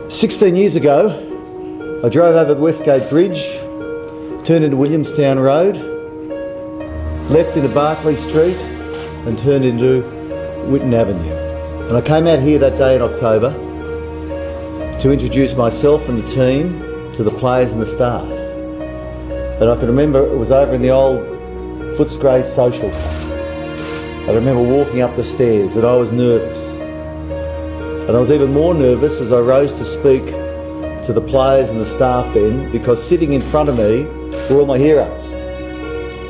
16 years ago, I drove over the Westgate Bridge, turned into Williamstown Road, left into Barclay Street and turned into Whitten Avenue. And I came out here that day in October to introduce myself and the team to the players and the staff. And I can remember it was over in the old Footscray Social Club. I remember walking up the stairs and I was nervous. And I was even more nervous as I rose to speak to the players and the staff then, because sitting in front of me were all my heroes.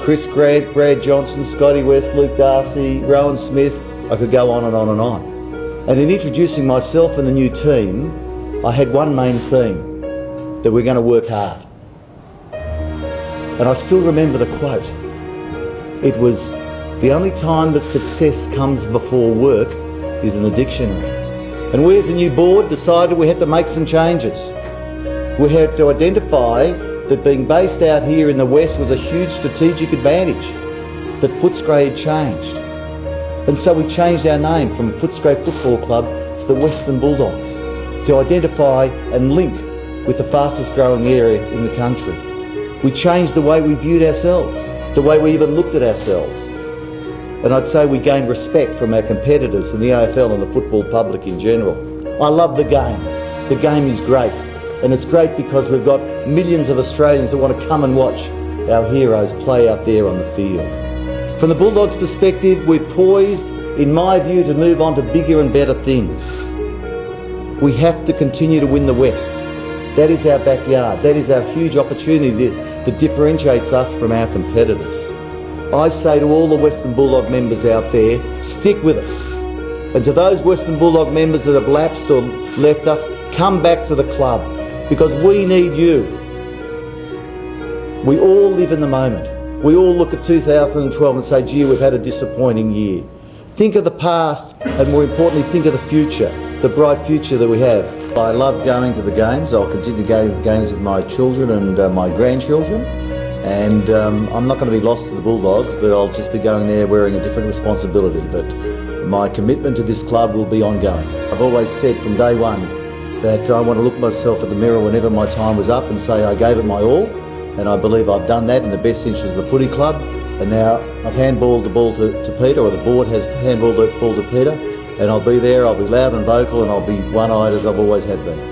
Chris Grant, Brad Johnson, Scotty West, Luke Darcy, Rowan Smith, I could go on and on and on. And in introducing myself and the new team, I had one main theme, that we're going to work hard. And I still remember the quote. It was, the only time that success comes before work is in the dictionary. And we as a new board decided we had to make some changes. We had to identify that being based out here in the West was a huge strategic advantage, that Footscray had changed. And so we changed our name from Footscray Football Club to the Western Bulldogs to identify and link with the fastest growing area in the country. We changed the way we viewed ourselves, the way we even looked at ourselves. And I'd say we gained respect from our competitors in the AFL and the football public in general. I love the game. The game is great. And it's great because we've got millions of Australians that want to come and watch our heroes play out there on the field. From the Bulldogs' perspective, we're poised, in my view, to move on to bigger and better things. We have to continue to win the West. That is our backyard. That is our huge opportunity that differentiates us from our competitors. I say to all the Western Bulldog members out there, stick with us. And to those Western Bulldog members that have lapsed or left us, come back to the club, because we need you. We all live in the moment. We all look at 2012 and say, gee, we've had a disappointing year. Think of the past, and more importantly, think of the future, the bright future that we have. I love going to the games. I'll continue to go to the games with my children and my grandchildren. And I'm not going to be lost to the Bulldogs, but I'll just be going there wearing a different responsibility. But my commitment to this club will be ongoing. I've always said from day one that I want to look myself at the mirror whenever my time was up and say I gave it my all, and I believe I've done that in the best interest of the footy club. And now I've handballed the ball to Peter, or the board has handballed the ball to Peter, and I'll be there, I'll be loud and vocal, and I'll be one-eyed as I've always have been.